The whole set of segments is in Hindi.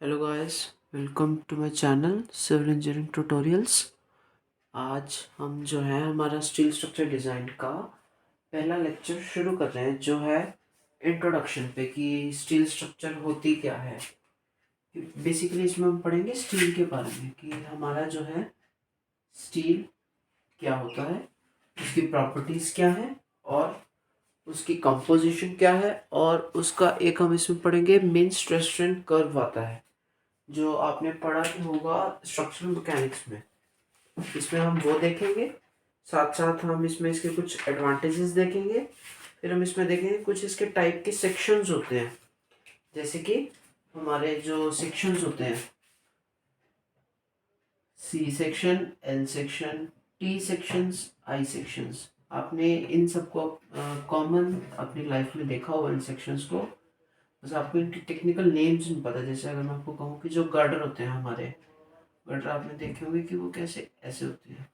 Hello guys, welcome to my channel civil engineering tutorials. आज हम जो है हमारा स्टील स्ट्रक्चर डिज़ाइन का पहला लेक्चर शुरू कर रहे हैं, जो है इंट्रोडक्शन पे कि स्टील स्ट्रक्चर होती क्या है। बेसिकली इसमें हम पढ़ेंगे स्टील के बारे में कि हमारा जो है स्टील क्या होता है, उसकी प्रॉपर्टीज़ क्या है और उसकी कंपोजिशन क्या है, और उसका एक हम इसमें पढ़ेंगे मेन स्ट्रेस स्ट्रेन कर्व आता है जो आपने पढ़ा ही होगा स्ट्रक्चरल मैकेनिक्स में। इसमें हम वो देखेंगे, साथ साथ हम इसमें इसके कुछ एडवांटेजेस देखेंगे। फिर हम इसमें देखेंगे कुछ इसके टाइप के सेक्शंस होते हैं, जैसे कि हमारे जो सेक्शंस होते हैं, C section, L section, T sections, I sections. आपने इन सबको कॉमन अपनी लाइफ में देखा होगा इन सेक्शंस को, बस आपको इनकी टेक्निकल नेम्स नहीं पता। जैसे अगर मैं आपको कहूँ कि जो गर्डर होते हैं हमारे, गर्डर आपने देखे होंगे कि वो कैसे ऐसे होते हैं।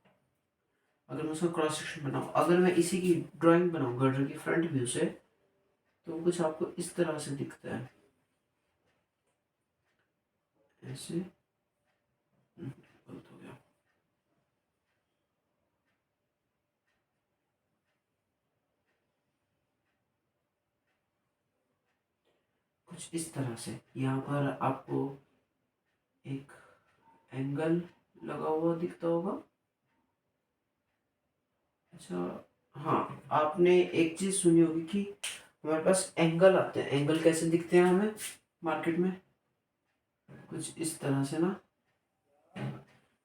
अगर मैं उसका क्रॉस सेक्शन बनाऊँ, अगर मैं इसी की ड्राइंग बनाऊँ गर्डर की फ्रंट व्यू से, तो कुछ आपको इस तरह से दिखता है, ऐसे। गलत हो गया। कुछ इस तरह से यहाँ पर आपको एक एंगल लगा हुआ दिखता होगा। अच्छा, हाँ, आपने एक चीज़ सुनी होगी कि हमारे पास एंगल आते हैं। एंगल कैसे दिखते हैं हमें मार्केट में? कुछ इस तरह से ना,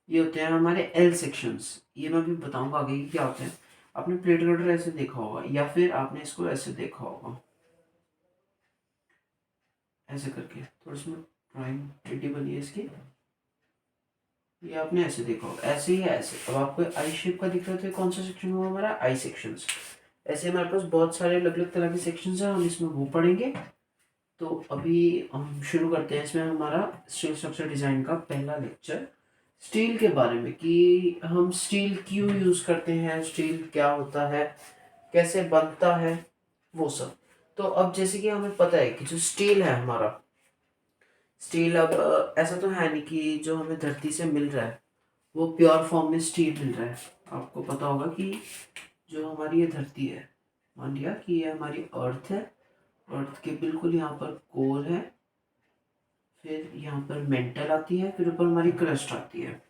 ये होते हैं हमारे एल सेक्शंस। ये मैं भी बताऊंगा आगे कि क्या होते हैं। आपने प्लेट कटर ऐसे देखा होगा, या फिर आपने इसको ऐसे देखा होगा, ऐसे करके। थोड़ा सी ड्राइंग टेढ़ी बनी है इसकी। ये आपने ऐसे देखा होगा, ऐसे ही है, ऐसे। अब आपको आई शेप का दिख रहा था, कौन सा सेक्शन हुआ हमारा? आई सेक्शंस। ऐसे हमारे पास बहुत सारे अलग अलग तरह के सेक्शंस हैं, हम इसमें वो पढ़ेंगे। तो अभी हम शुरू करते हैं इसमें हमारा स्टील स्ट्रक्चर डिजाइन का पहला लेक्चर, स्टील के बारे में कि हम स्टील क्यों यूज करते हैं, स्टील क्या होता है, कैसे बनता है, वो सब। तो अब जैसे कि हमें पता है कि जो स्टील है हमारा, स्टील अब ऐसा तो है नहीं कि जो हमें धरती से मिल रहा है वो प्योर फॉर्म में स्टील मिल रहा है। आपको पता होगा कि जो हमारी ये धरती है, मान लिया कि ये हमारी अर्थ है, अर्थ के बिल्कुल यहाँ पर कोर है, फिर यहाँ पर मेंटल आती है, फिर ऊपर हमारी क्रस्ट आती है।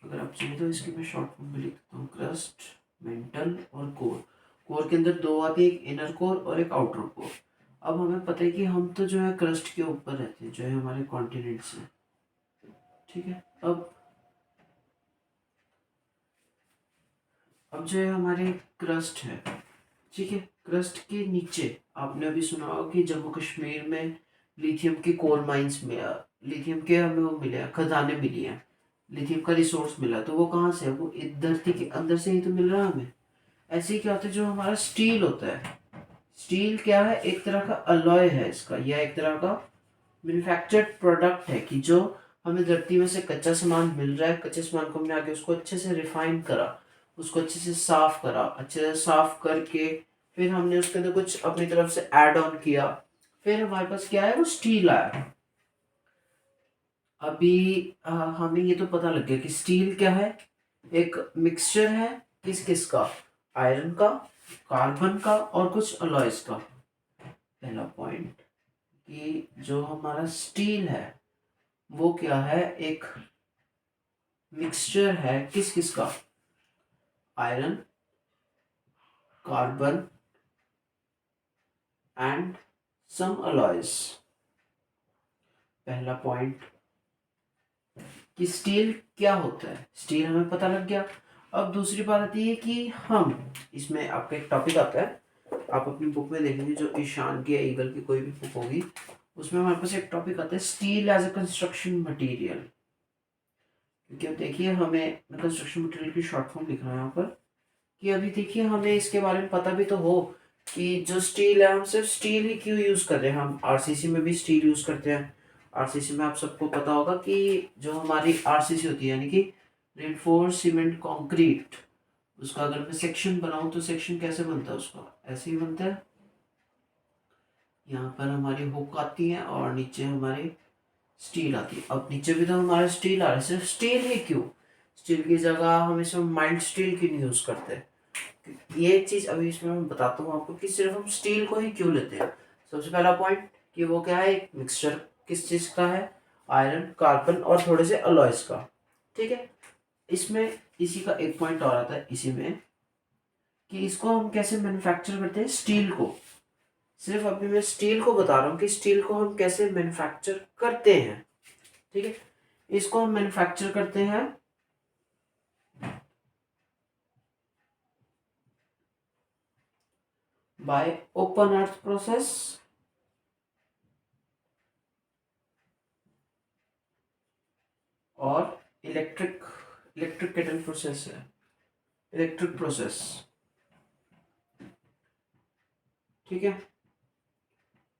अगर आप चाहिए तो इसकी मैं शॉर्ट फॉर्म में लिखता हूँ, क्रस्ट, मेंटल और कोर। कोर के अंदर दो आती है, एक इनर कोर और एक आउटर कोर। अब हमें पता है कि हम तो जो है क्रस्ट के ऊपर रहते हैं, जो है हमारे कॉन्टिनेंट्स हैं, ठीक है। अब जो है हमारे क्रस्ट है, ठीक है, क्रस्ट के नीचे आपने अभी सुना होगा कि जम्मू कश्मीर में लिथियम के कोल माइंस में, लिथियम के हमें वो मिले हैं, खदानें मिली हैं, लिथियम का रिसोर्स मिला। तो वो कहाँ से है? वो इस धरती के अंदर से ही तो मिल रहा है हमें। ऐसे ही क्या होता है, जो हमारा स्टील होता है, स्टील क्या है? एक तरह का अलॉय है इसका, या एक तरह का मैन्युफैक्चर्ड प्रोडक्ट है कि जो हमें धरती में से कच्चा सामान मिल रहा है। कच्चे सामान को हमने आगे उसको अच्छे से रिफाइन करा, उसको अच्छे से साफ करा, अच्छे से साफ करके फिर हमने उसके अंदर कुछ अपनी तरफ से ऐड ऑन किया, फिर हमारे पास क्या है? वो स्टील आया। अभी हमें ये तो पता लग गया कि स्टील क्या है, एक मिक्सचर है किस किस का? आयरन का, कार्बन का और कुछ अलॉयज का। पहला पॉइंट कि जो हमारा स्टील है वो क्या है? एक मिक्सचर है किस किस का? Iron, carbon and some alloys. पहला पॉइंट कि स्टील क्या होता है, स्टील हमें पता लग गया। अब दूसरी बात आती है कि हम इसमें आपका एक टॉपिक आता है, आप अपनी बुक में देखेंगे, जो ईशान की या ईगल की कोई भी बुक होगी, उसमें हमारे पास एक टॉपिक आता है steel as a construction material. क्योंकि अब देखिए, हमें कंस्ट्रक्शन मटेरियल की शॉर्ट फॉर्म लिख रहा है यहाँ पर, कि अभी देखिए हमें इसके बारे में पता भी तो हो कि जो स्टील है, हम सिर्फ स्टील ही क्यों यूज़ कर रहे हैं। हम आरसीसी में भी स्टील यूज़ करते हैं। आरसीसी में आप सबको पता होगा कि जो हमारी आरसीसी होती है, यानी कि रेनफोर्स सीमेंट कंक्रीट, उसका अगर मैं सेक्शन बनाऊं तो सेक्शन कैसे बनता है? उसका ऐसे ही बनता है। यहाँ पर हमारी हुक आती है और नीचे हमारे स्टील आती है। अब नीचे भी तो हमारा स्टील आ रहा है, सिर्फ स्टील ही क्यों? स्टील की जगह हम इसमें माइल्ड स्टील क्यों नहीं यूज करते? ये चीज अभी इसमें मैं बताता हूँ आपको कि सिर्फ हम स्टील को ही क्यों लेते हैं। सबसे पहला पॉइंट कि वो क्या है, एक मिक्सचर किस चीज का है, आयरन, कार्बन और थोड़े से अलॉयज का। ठीक है, इसमें इसी का एक पॉइंट और आता है इसी में कि इसको हम कैसे मैन्युफैक्चर करते हैं, स्टील को। सिर्फ अभी मैं स्टील को बता रहा हूँ कि स्टील को हम कैसे मैन्युफैक्चर करते हैं। ठीक है, इसको हम मैन्युफैक्चर करते हैं बाय ओपन अर्थ प्रोसेस और इलेक्ट्रिक इलेक्ट्रिक केटल प्रोसेस है, इलेक्ट्रिक प्रोसेस। ठीक है,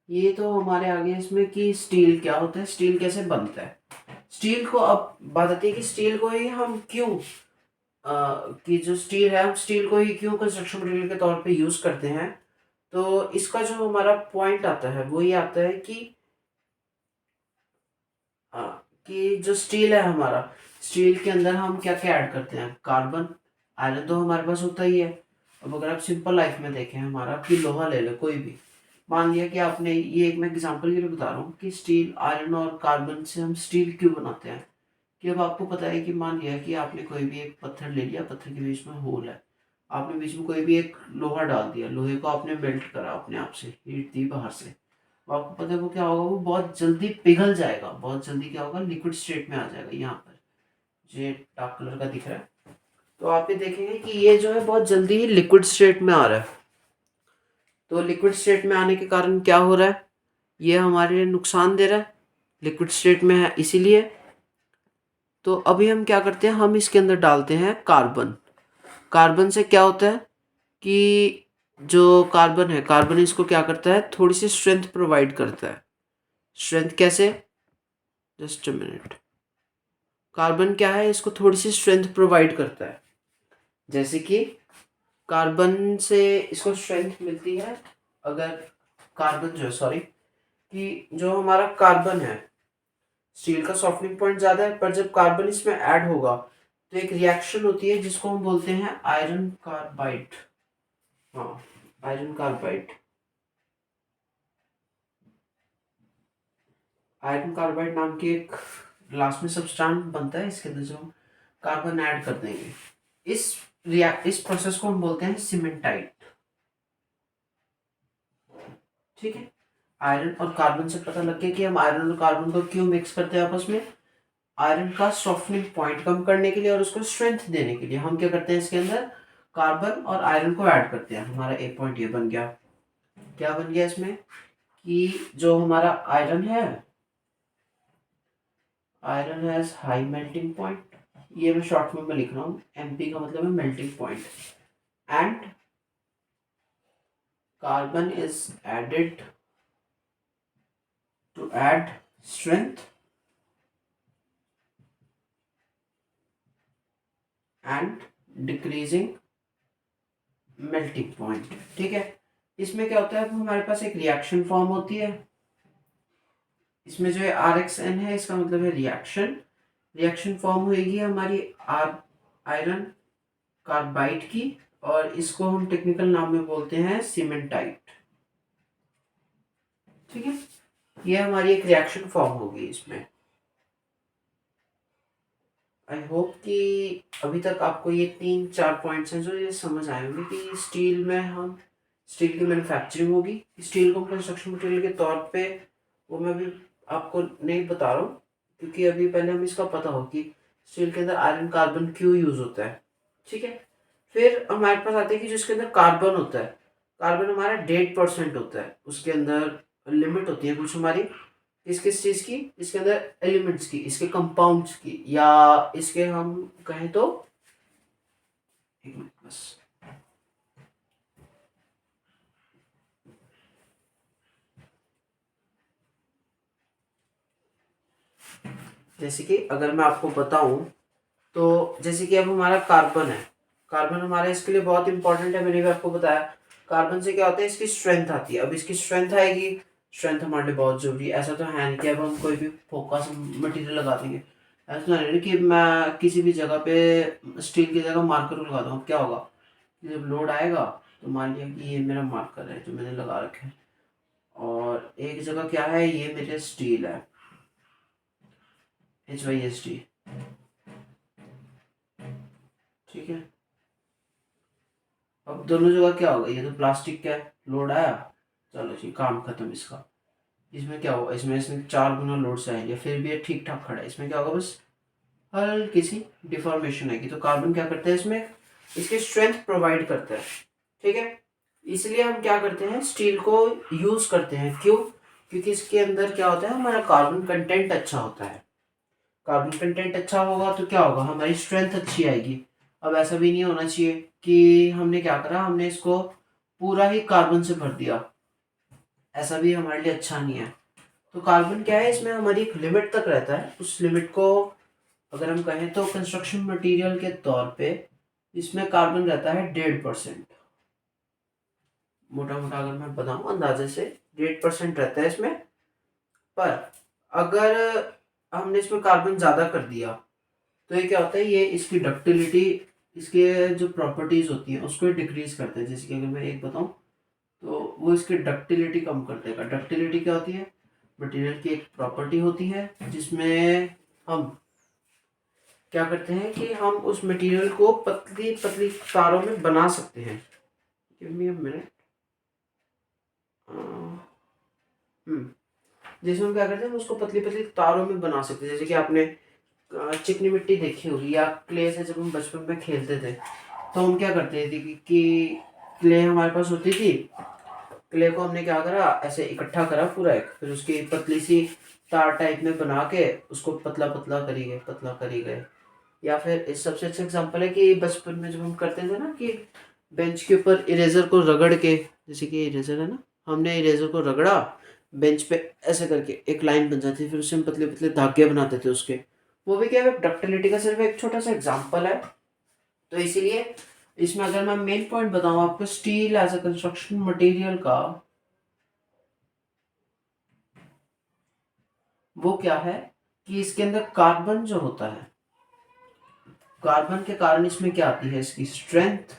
ये तो हमारे आगे इसमें कि स्टील क्या होता है, स्टील कैसे बनता है। स्टील को अब बात आती है कि स्टील को ही हम क्यों कि जो स्टील है हम स्टील को ही क्यों कंस्ट्रक्शन मटेरियल के तौर पे यूज करते हैं। तो इसका जो हमारा पॉइंट आता है वो ये आता है कि कि जो स्टील है हमारा, स्टील के अंदर हम क्या क्या ऐड करते हैं, कार्बन, आयरन तो हमारे पास होता ही है। अब अगर आप सिंपल लाइफ में देखें हमारा कि लोहा ले लो कोई भी, मान लिया कि आपने ये एक मैं एग्जांपल के लिए बता रहा हूँ कि स्टील, आयरन और कार्बन से हम स्टील क्यों बनाते हैं। कि अब आपको पता है कि मान लिया कि आपने कोई भी एक पत्थर ले लिया, पत्थर के बीच में होल है, आपने बीच में कोई भी एक लोहा डाल दिया, लोहे को आपने मेल्ट करा अपने आप से, हीट दी बाहर से, तो आपको पता है वो क्या होगा, वो बहुत जल्दी पिघल जाएगा, बहुत जल्दी क्या होगा, लिक्विड स्टेट में आ जाएगा। यहाँ पर ये डार्क कलर का दिख रहा है, तो आप ये देखेंगे कि ये जो है बहुत जल्दी ही लिक्विड स्टेट में आ रहा है। तो लिक्विड स्टेट में आने के कारण क्या हो रहा है, ये हमारे लिए नुकसान दे रहा है, लिक्विड स्टेट में है इसीलिए। तो अभी हम क्या करते हैं, हम इसके अंदर डालते हैं कार्बन। कार्बन से क्या होता है कि जो कार्बन है, कार्बन इसको क्या करता है, थोड़ी सी स्ट्रेंथ प्रोवाइड करता है। स्ट्रेंथ कैसे, जस्ट अ मिनट। कार्बन क्या है, इसको थोड़ी सी स्ट्रेंथ प्रोवाइड करता है। जैसे कि कार्बन से इसको स्ट्रेंथ मिलती है, अगर कार्बन जो है, सॉरी, कि जो हमारा कार्बन है, स्टील का सॉफ्टनिंग पॉइंट ज्यादा है, पर जब कार्बन इसमें ऐड होगा तो एक रिएक्शन होती है जिसको हम बोलते हैं आयरन कार्बाइड। हाँ, आयरन कार्बाइड। आयरन कार्बाइड नाम की एक लास्ट में सब्सटेंस बनता है, इसके अंदर जो हम कार्बन ऐड कर देंगे, इस प्रोसेस को हम बोलते हैं सीमेंटाइट। ठीक है, आयरन और कार्बन से पता लग गया कि हम आयरन और कार्बन को क्यों मिक्स करते हैं आपस में। आयरन का सॉफ्टनिंग पॉइंट कम करने के लिए और उसको स्ट्रेंथ देने के लिए हम क्या करते हैं, इसके अंदर कार्बन और आयरन को ऐड करते हैं। हमारा एक पॉइंट ये बन गया, क्या बन गया इसमें, कि जो हमारा आयरन है, iron has high melting point, ये मैं शॉर्ट में लिख रहा हूँ, एमपी का मतलब है melting point, and carbon is added to add strength and decreasing melting point. ठीक है, इसमें क्या होता है, अब हमारे पास एक रिएक्शन फॉर्म होती है, इसमें जो है आर एक्स एन है, इसका मतलब है रिएक्शन। रिएक्शन फॉर्म होगी हमारी आर आयरन कार्बाइड की, और इसको हम टेक्निकल नाम में बोलते हैं सीमेंटाइट। ठीक है, ये हमारी एक रिएक्शन फॉर्म होगी इसमें। आई होप कि अभी तक आपको ये 3-4 पॉइंट्स हैं जो ये समझ आए होंगे कि स्टील में हम, स्टील की मैन्युफैक्चरिंग होगी, स्टील को कंस्ट्रक्शन मटेरियल के तौर पे, वो मैं भी आपको नहीं बता रहा हूँ क्योंकि अभी पहले हमें इसका पता हो कि स्टील के अंदर आयरन कार्बन क्यों यूज होता है। ठीक है, फिर हमारे पास आते हैं कि जो इसके अंदर कार्बन होता है, कार्बन हमारा 1.5% होता है, उसके अंदर लिमिट होती है कुछ हमारी, किस किस चीज की, इसके अंदर एलिमेंट्स की, इसके कंपाउंड्स की, या इसके हम कहें तो, एक मिनट बस, जैसे कि अगर मैं आपको बताऊं तो जैसे कि अब हमारा कार्बन है, कार्बन हमारा इसके लिए बहुत इंपॉर्टेंट है, मैंने भी आपको बताया। कार्बन से क्या होता है, इसकी स्ट्रेंथ आती है। अब इसकी स्ट्रेंथ आएगी स्ट्रेंथ हमारे लिए बहुत जरूरी है। ऐसा तो है नहीं कि अब हम कोई भी फोकस मटेरियल लगा देंगे। ऐसा तो है नहीं कि मैं किसी भी जगह पे स्टील की जगह मार्कर लगा दूँ, क्या होगा कि जब लोड आएगा तो मान लिया कि ये मेरा मार्कर है जो मैंने लगा रखे है, और एक जगह क्या है, ये मेरे स्टील है HYSD, ठीक है। अब दोनों जगह क्या होगा, ये तो प्लास्टिक का है, लोड आया, चलो जी काम खत्म इसका। इसमें क्या होगा, इसमें 4 गुना लोड से आएंगे, फिर भी ये ठीक ठाक खड़ा है। इसमें क्या होगा, बस हल्की सी डिफॉर्मेशन आएगी। तो कार्बन क्या करता है इसमें, इसके स्ट्रेंथ प्रोवाइड करता है, ठीक है। इसलिए हम क्या करते हैं, स्टील को यूज करते हैं। क्यों? क्योंकि इसके अंदर क्या होता है, हमारा कार्बन कंटेंट अच्छा होता है। कार्बन कंटेंट अच्छा होगा तो क्या होगा, हमारी स्ट्रेंथ अच्छी आएगी। अब ऐसा भी नहीं होना चाहिए कि हमने क्या करा, हमने इसको पूरा ही कार्बन से भर दिया, ऐसा भी हमारे लिए अच्छा नहीं है। तो कार्बन क्या है, इसमें हमारी एक लिमिट तक रहता है। उस लिमिट को अगर हम कहें तो कंस्ट्रक्शन मटेरियल के तौर पे इसमें कार्बन रहता है 1.5%। मोटा मोटा अगर मैं बताऊं अंदाजे से 1.5% रहता है इसमें। पर अगर हमने इसमें कार्बन ज़्यादा कर दिया तो ये क्या होता है, ये इसकी डक्टिलिटी, इसके जो प्रॉपर्टीज होती हैं उसको डिक्रीज करते हैं। जैसे कि अगर मैं एक बताऊं तो वो इसकी डक्टिलिटी कम कर देगा। डक्टिलिटी क्या होती है, मटेरियल की एक प्रॉपर्टी होती है जिसमें हम क्या करते हैं कि हम उस मटेरियल को पतली पतली तारों में बना सकते हैं। Give me a minute. जैसे हम क्या करते हैं, हम उसको पतली पतली तारों में बना सकते हैं। जैसे कि आपने चिकनी मिट्टी देखी होगी या क्ले से जब हम बचपन में खेलते थे तो हम क्या करते थे कि क्ले हमारे पास होती थी। क्ले को हमने क्या करा, ऐसे इकट्ठा करा पूरा एक, फिर उसकी पतली सी तार टाइप में बना के उसको पतला पतला करी गए, पतला करी गए। या फिर इस सबसे अच्छा एग्जांपल है कि बचपन में जब हम करते थे ना कि बेंच के ऊपर इरेजर को रगड़ के, जैसे कि इरेजर है ना, हमने इरेजर को रगड़ा बेंच पे, ऐसे करके एक लाइन बन जाती, फिर उससे हम पतले पतले धागे बनाते थे उसके। वो भी क्या है, डक्टिलिटी का सिर्फ एक छोटा सा एग्जांपल है। तो इसीलिए इसमें अगर मैं मेन पॉइंट बताऊं आपको steel as a construction material का, वो क्या है कि इसके अंदर कार्बन जो होता है, कार्बन के कारण इसमें क्या आती है, इसकी स्ट्रेंथ।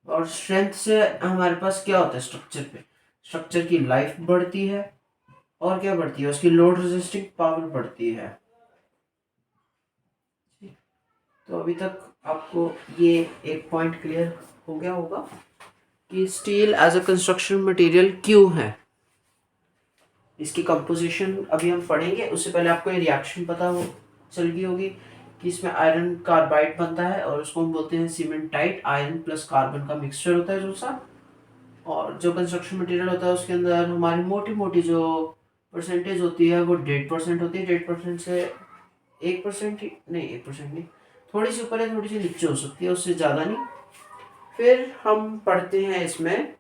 और स्ट्रेंथ से हमारे पास क्या होता है, स्ट्रक्चर पे, स्ट्रक्चर की लाइफ बढ़ती है। और क्या बढ़ती है, उसकी लोड रेजिस्टिंग पावर बढ़ती है। तो अभी तक आपको ये एक पॉइंट क्लियर हो गया होगा कि steel as a construction material क्यों है। इसकी कंपोजिशन अभी हम पढ़ेंगे, उससे पहले आपको ये रिएक्शन पता हो चल गई होगी कि इसमें आयरन कार्बाइड बनता है और उसको हम बोलते हैं सीमेंटाइट। आयरन प्लस कार्बन का मिक्सचर होता है जो सा। और जो कंस्ट्रक्शन मटेरियल होता है उसके अंदर हमारी मोटी मोटी जो परसेंटेज होती है वो 1.5% होती है। 1.5% से 1% ही नहीं, 1% नहीं, थोड़ी सी ऊपर है थोड़ी सी नीचे हो सकती है, उससे ज़्यादा नहीं। फिर हम पढ़ते हैं इसमें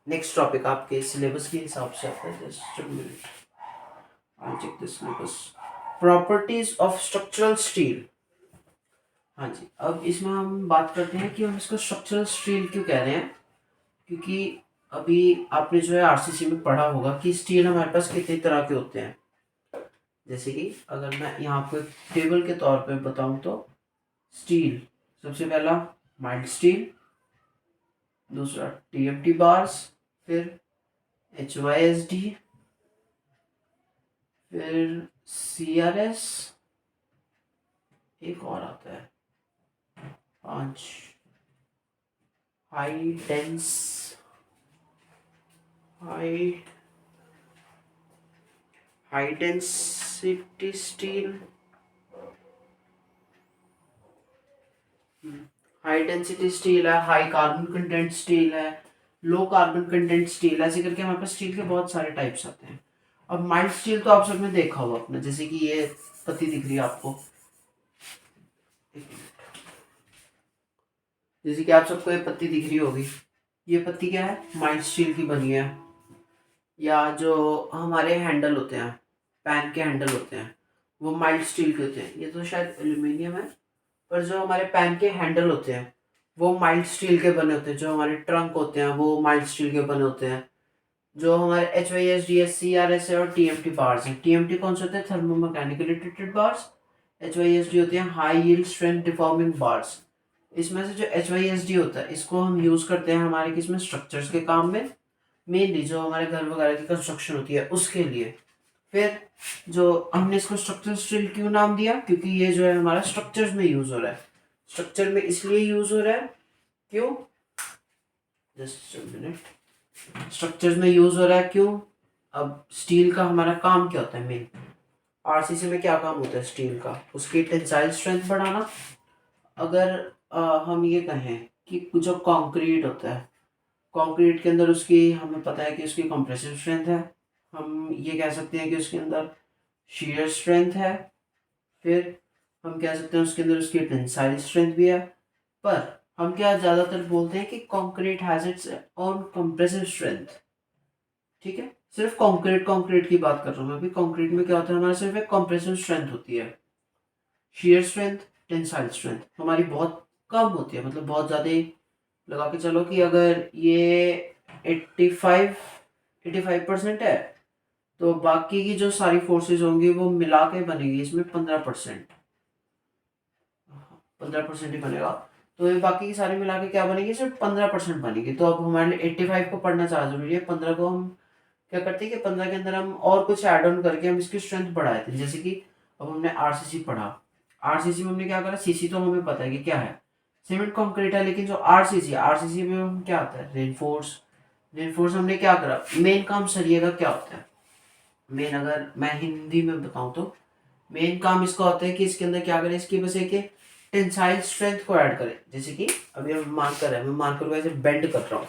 नेक्स्ट टॉपिक आपके सिलेबस के हिसाब से आता है। Just minute, I check the syllabus. Properties of structural steel. हाँ जी, अब इसमें हम बात करते हैं कि हम इसको स्ट्रक्चरल स्टील क्यों कह रहे हैं। क्योंकि अभी आपने जो है आरसीसी में पढ़ा होगा कि स्टील हमारे पास कितने तरह के होते हैं। जैसे कि अगर मैं यहाँ आपको एक टेबल के तौर पे बताऊँ तो स्टील, सबसे पहला माइल्ड स्टील, दूसरा टीएमटी बार्स, फिर HYSD, फिर CRS, एक और आता है 5 high dense, high high density steel, high density steel है, हाई कार्बन कंटेंट स्टील है, लो कार्बन कंटेंट स्टील, ऐसे करके हमारे पास स्टील के बहुत सारे टाइप्स आते हैं। अब माइल्ड स्टील तो आप सब ने देखा होगा अपने, जैसे कि ये पत्ती दिख रही है आपको, जैसे कि आप सबको ये पत्ती दिख रही होगी, ये पत्ती क्या है, माइल्ड स्टील की बनी है। या जो हमारे हैंडल होते हैं, पैन के हैंडल होते हैं, वो माइल्ड स्टील के होते हैं। ये तो शायद एल्यूमिनियम है, पर जो हमारे पैन के हैंडल होते हैं वो माइल्ड स्टील के बने होते हैं। जो हमारे ट्रंक होते हैं वो माइल्ड स्टील के बने होते हैं। जो हमारे HYSDS, CRS और TMT बार्स हैं। TMT कौन से होते हैं? Thermomechanically treated bars. HYSD होते हैं high yield strength deforming bars. इसमें से जो HYSD होता है इसको हम यूज करते हैं हमारे किसमें, स्ट्रक्चर्स के काम में, मेनली जो हमारे घर वगैरह की कंस्ट्रक्शन होती है उसके लिए। फिर जो हमने इसको स्ट्रक्चर स्टील क्यों नाम दिया, क्योंकि ये जो है हमारा स्ट्रक्चर्स में यूज हो रहा है। स्ट्रक्चर में इसलिए यूज हो रहा है, क्यों, जस्ट मिनट, स्ट्रक्चर्स में यूज हो रहा है क्यों। अब स्टील का हमारा काम क्या होता है मेन, आरसीसी में क्या काम होता है स्टील का, उसकी टेंसाइल स्ट्रेंथ बढ़ाना। अगर हम ये कहें कि जो कंक्रीट होता है, कंक्रीट के अंदर उसकी हमें पता है कि उसकी कंप्रेसिव स्ट्रेंथ है, हम ये कह सकते हैं कि उसके अंदर शीयर स्ट्रेंथ है, फिर हम कह सकते हैं उसके अंदर उसकी टेंसाइल स्ट्रेंथ भी है। पर हम क्या ज़्यादातर बोलते हैं कि concrete has its own compressive strength. ठीक है, सिर्फ कंक्रीट कंक्रीट की बात कर रहा हूँ मैं अभी। कंक्रीट में क्या होता है, हमारा सिर्फ एक कंप्रेसिव स्ट्रेंथ होती है। शीयर स्ट्रेंथ, टेंसाइल स्ट्रेंथ हमारी बहुत कम होती है, मतलब बहुत ज़्यादा ही लगा के चलो कि अगर ये 85% है तो बाकी की जो सारी फोर्सेस होंगी वो मिला के बनेगी इसमें 15%, 15% ही बनेगा। तो ये बाकी की सारी मिला के क्या बनेगी, सिर्फ 15% बनेगी। तो अब हमारे लिए 85 को पढ़ना ज़्यादा जरूरी है। 15 को हम क्या करते हैं कि 15 के अंदर हम और कुछ ऐड ऑन करके हम इसकी स्ट्रेंथ बढ़ाए थे। जैसे कि अब हमने आरसीसी पढ़ा, आरसीसी में हमने क्या करा, सीसी तो हमें पता है कि क्या है, सीमेंट कंक्रीट है, लेकिन जो आरसीसी, आरसीसी में हम क्या आता है, रेनफोर्स। रेनफोर्स हमने क्या करा, मेन काम सरिये का क्या होता है, मेन अगर मैं हिंदी में बताऊं तो मेन काम इसका होता है कि इसके अंदर क्या करें, इसकी वजह के टेंसाइल स्ट्रेंथ को ऐड करें। जैसे कि अभी हम मार्कर है, मैं मार्कर को ऐसे बेंड कर रहा हूँ,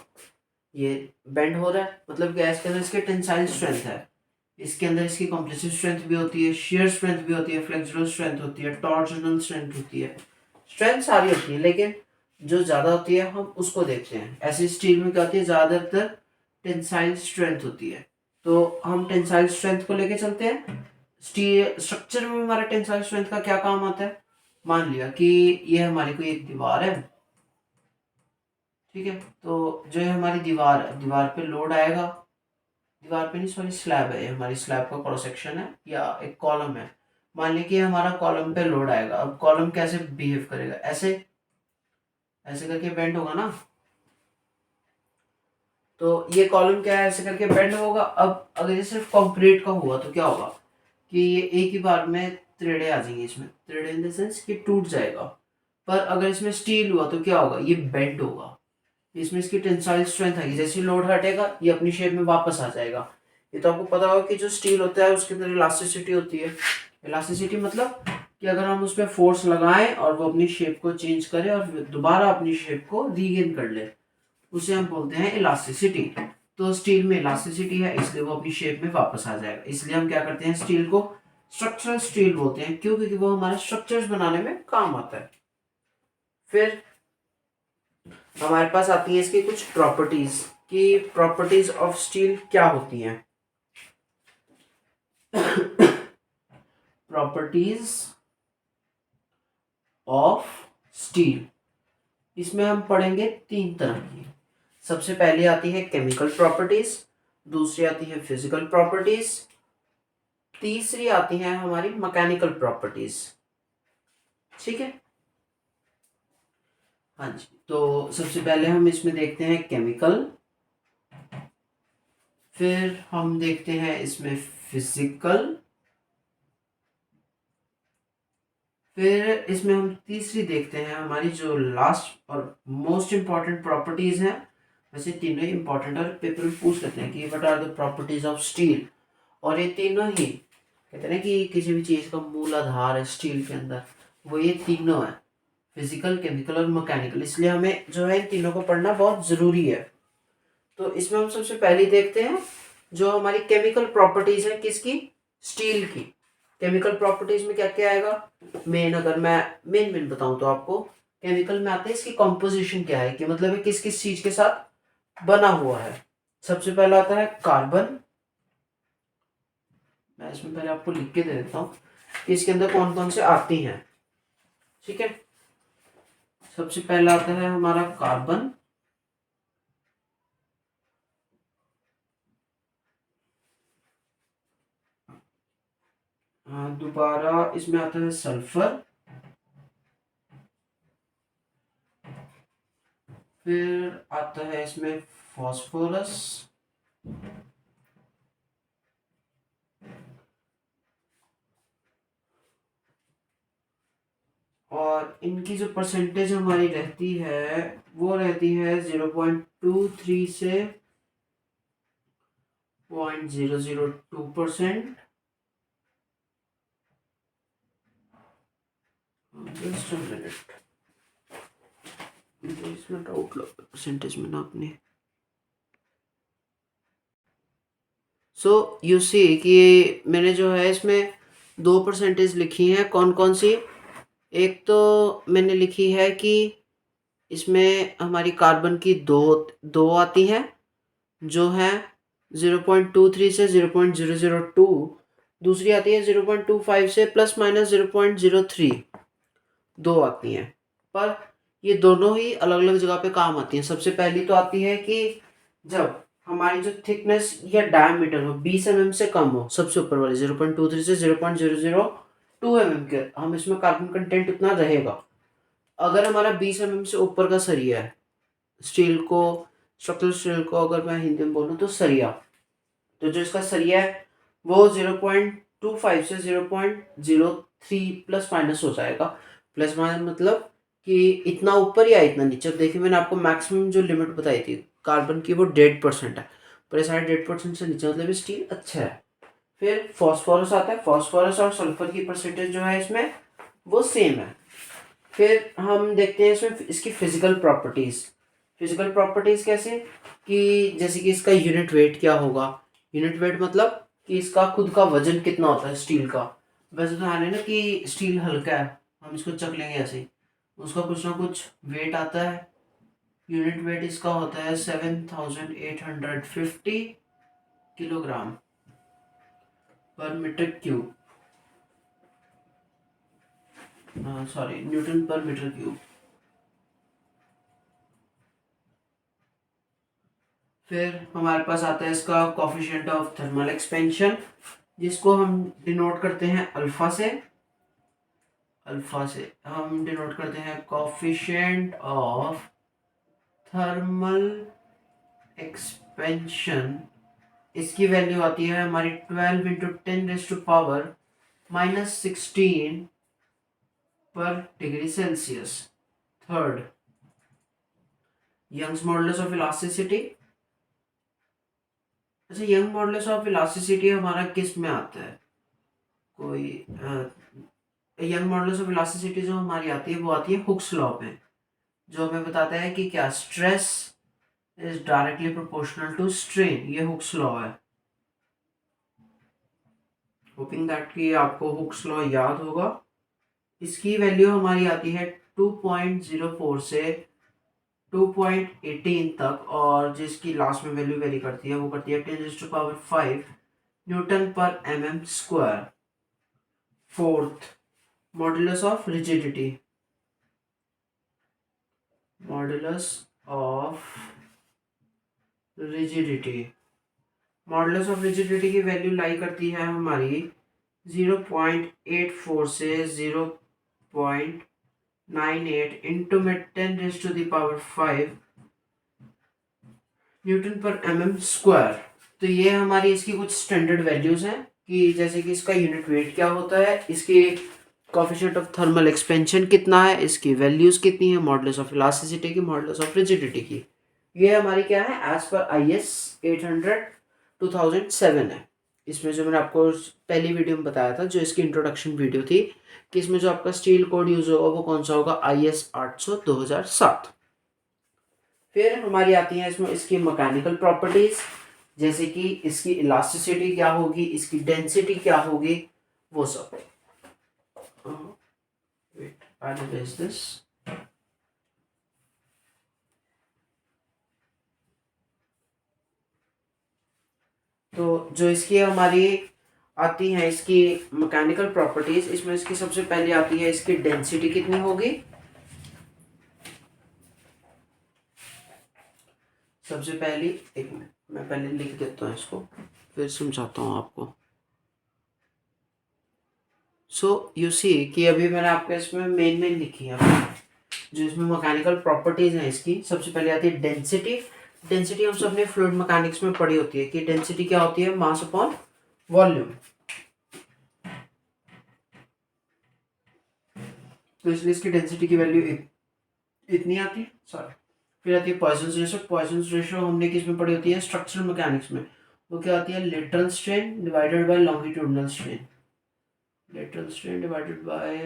ये बेंड हो रहा है, मतलब कि इसके अंदर इसके टेंसाइल स्ट्रेंथ है, इसके अंदर इसकी कंप्रेसिव स्ट्रेंथ भी होती है, शियर स्ट्रेंथ भी होती है, फ्लेक्सुरल स्ट्रेंथ होती है, टॉर्जनल स्ट्रेंथ होती है, स्ट्रेंथ सारी होती है। लेकिन जो ज़्यादा होती है हम उसको देखते हैं। ऐसे स्टील में क्या होती है, ज़्यादातर टेंसाइल स्ट्रेंथ होती है, तो हम टेंसाइल स्ट्रेंथ को लेके चलते हैं। स्टील स्ट्रक्चर में हमारा टेंसाइल स्ट्रेंथ का क्या काम आता है, मान लिया कि ये हमारी कोई एक दीवार है, ठीक है, तो जो है हमारी दीवार है, दीवार पे लोड आएगा, दीवार पे नहीं सॉरी स्लैब है, ये हमारी स्लैब का क्रॉस सेक्शन है या एक कॉलम है। मान लीजिए कि हमारा कॉलम पे लोड आएगा, अब कॉलम कैसे बिहेव करेगा, ऐसे ऐसे करके बेंड होगा ना, तो ये कॉलम क्या है, ऐसे करके बेंड होगा। अब अगर ये सिर्फ कंक्रीट का हुआ तो क्या होगा कि ये एक ही बार में त्रेड़े आ जाएंगे, इसमें त्रेड़े इन द सेंस कि टूट जाएगा। पर अगर इसमें स्टील हुआ तो क्या होगा, ये बेंड होगा, इसमें इसकी टेंसाइल स्ट्रेंथ आएगी, जैसे लोड हटेगा ये अपनी शेप में वापस आ जाएगा। ये तो आपको पता होगा कि जो स्टील होता है उसके अंदर इलास्टिसिटी होती है। इलास्टिसिटी मतलब कि अगर हम उस पर फोर्स लगाएं और वो अपनी शेप को चेंज करे और दोबारा अपनी शेप को रीगेन कर ले, उसे हम बोलते हैं इलास्टिसिटी। तो स्टील में इलास्टिसिटी है इसलिए वो अपनी शेप में वापस आ जाएगा। इसलिए हम क्या करते हैं, स्टील को स्ट्रक्चरल स्टील बोलते हैं, क्यों, क्योंकि वो हमारे स्ट्रक्चर्स बनाने में काम आता है। फिर हमारे पास आती है इसकी कुछ प्रॉपर्टीज, कि प्रॉपर्टीज ऑफ स्टील क्या होती हैं। प्रॉपर्टीज ऑफ स्टील, इसमें हम पढ़ेंगे 3 तरह की। सबसे पहले आती है केमिकल प्रॉपर्टीज, दूसरी आती है फिजिकल प्रॉपर्टीज, तीसरी आती है हमारी मैकेनिकल प्रॉपर्टीज। ठीक है, हाँ जी, तो सबसे पहले हम इसमें देखते हैं केमिकल, फिर हम देखते हैं इसमें फिजिकल, फिर इसमें हम तीसरी देखते हैं हमारी जो लास्ट और मोस्ट इंपॉर्टेंट प्रॉपर्टीज हैं। वैसे तीनों ही इंपॉर्टेंट और पेपर में पूछ लेते हैं कि what are the properties of steel, और ये तीनों ही कहते हैं कि किसी भी चीज़ का मूल आधार है स्टील के अंदर, वो ये तीनों है, फिजिकल, केमिकल और मैकेनिकल। इसलिए हमें जो है इन तीनों को पढ़ना बहुत ज़रूरी है। तो इसमें हम सबसे पहले देखते हैं जो हमारी केमिकल प्रॉपर्टीज है किसकी, स्टील की। केमिकल प्रॉपर्टीज में क्या क्या आएगा, मेन अगर मैं मेन मेन बताऊं तो आपको केमिकल में आते हैं इसकी कॉम्पोजिशन क्या है, कि मतलब ये किस किस चीज के साथ बना हुआ है। सबसे पहला आता है कार्बन, मैं इसमें पहले आपको लिख के दे देता हूँ कि इसके अंदर कौन कौन से आती हैं। ठीक है, सबसे पहला आता है हमारा कार्बन, दोबारा इसमें आता है सल्फर, फिर आता है इसमें फास्फोरस, और इनकी जो परसेंटेज हमारी रहती है वो रहती है 0.23 से 0.002%। जस्ट अ मिनट, इसमें डाउट लग परसेंटेज में ना अपने। सो यू सी कि मैंने जो है इसमें 2% लिखी हैं। कौन कौन सी? एक तो मैंने लिखी है कि इसमें हमारी कार्बन की दो दो आती हैं, जो है 0.23 से 0.002। दूसरी आती है 0.25 से ±0.03। दो आती हैं, पर ये दोनों ही अलग अलग जगह पे काम आती हैं। सबसे पहली तो आती है कि जब हमारी जो थिकनेस या डायमीटर हो 20 mm से कम हो, सबसे ऊपर वाली 0.23 से 0.002 mm के, हम इसमें कार्बन कंटेंट उतना रहेगा। अगर हमारा 20 mm से ऊपर का सरिया है, स्टील को, स्ट्रक्चरल स्टील को अगर मैं हिंदी में बोलूँ तो सरिया, तो जो इसका सरिया है वो 0.25 से 0.03 प्लस माइनस हो जाएगा। प्लस माइनस मतलब कि इतना ऊपर या इतना नीचे। अब देखिए मैंने आपको मैक्सिमम जो लिमिट बताई थी कार्बन की वो 1.5% है, पर ये 1.5% से नीचे मतलब स्टील अच्छा है। फिर फॉस्फोरस आता है। फॉस्फोरस और सल्फर की परसेंटेज जो है इसमें वो सेम है। फिर हम देखते हैं इसमें इसकी फिजिकल प्रॉपर्टीज। फिजिकल प्रॉपर्टीज कैसे? कि जैसे कि इसका यूनिट वेट क्या होगा। यूनिट वेट मतलब कि इसका खुद का वजन कितना होता है स्टील का। वैसे तो है ना कि स्टील हल्का है, हम इसको चक लेंगे ऐसे ही, उसका कुछ ना कुछ वेट आता है। यूनिट वेट इसका होता है 7850 किलोग्राम पर मीटर क्यूब, सॉरी न्यूटन पर मीटर क्यूब। फिर हमारे पास आता है इसका कोफिशिएंट ऑफ थर्मल एक्सपेंशन, जिसको हम डिनोट करते हैं अल्फा से। अल्फा से हम डिनोट करते हैं कोफिशिएंट ऑफ थर्मल एक्सपेंशन। इसकी वैल्यू आती है हमारी 12 इंटू 10⁻⁻16 पर degree Celsius. Third, Young's modulus of elasticity. अच्छा, यंग मॉडुलस ऑफ इलास्टिसिटी हमारा किस में आता है? कोई यंग मॉडुलस ऑफ इलास्टिसिटी जो हमारी आती है वो आती है हुक्स लॉ में, जो हमें बताता है कि क्या stress is directly proportional to strain. ये हुक्स लॉ है। होपिंग दैट कि आपको हुक्स लॉ याद होगा। इसकी वैल्यू हमारी आती है 2.04 से 2.18 तक, और जिसकी लास्ट में वैल्यू वेरी करती है वो करती है 10⁵ न्यूटन पर mm square. Fourth, modulus of rigidity. Modulus of rigidity modulus of rigidity की वैल्यू लाई करती है हमारी 0.84 से 0.98 इंटू में 10⁵ न्यूटन पर mm स्क्वायर। तो ये हमारी इसकी कुछ स्टैंडर्ड वैल्यूज हैं कि जैसे कि इसका यूनिट वेट क्या होता है, इसकी कोफिशिएंट ऑफ थर्मल एक्सपेंशन कितना है, इसकी वैल्यूज कितनी है, मॉडुलस ऑफ इलास्टिसिटी की, मॉडुलस ऑफ रिजिडिटी की। ये हमारी क्या है एज पर IS 800 2007 है। इसमें जो मैंने आपको पहली वीडियो में बताया था, जो इसकी इंट्रोडक्शन वीडियो थी, कि इसमें जो आपका स्टील कोड यूज होगा वो कौन सा होगा, IS 800 2007। फिर हमारी आती है इसमें इसकी मैकेनिकल प्रॉपर्टीज, जैसे कि इसकी इलास्टिसिटी क्या होगी, इसकी डेंसिटी क्या होगी, वो सब। Wait, I will erase this. तो जो इसकी हमारी आती है इसकी मैकेनिकल प्रॉपर्टीज, इसमें इसकी सबसे पहले आती है इसकी डेंसिटी कितनी होगी। सबसे पहली, एक मिनट मैं पहले लिख देता हूँ इसको, फिर समझाता हूँ आपको। सो यू सी कि अभी मैंने आपको इसमें मेन लिखी है जो इसमें मैकेनिकल प्रॉपर्टीज हैं इसकी। सबसे पहले आती है डेंसिटी। डेंसिटी हम सब ने फ्लूइड मैकेनिक्स में पढ़ी होती है कि डेंसिटी क्या होती है, मास अपॉन वॉल्यूम। तो इसलिए इसकी डेंसिटी की वैल्यू इतनी आती है। सॉरी, फिर आती है पॉइसन्स रेशियो। पॉइसन्स रेशियो हमने किस में पढ़ी होती है, स्ट्रक्चरल मैकेनिक्स में। वो क्या आती है, lateral strain divided by longitudinal strain. Lateral strain divided by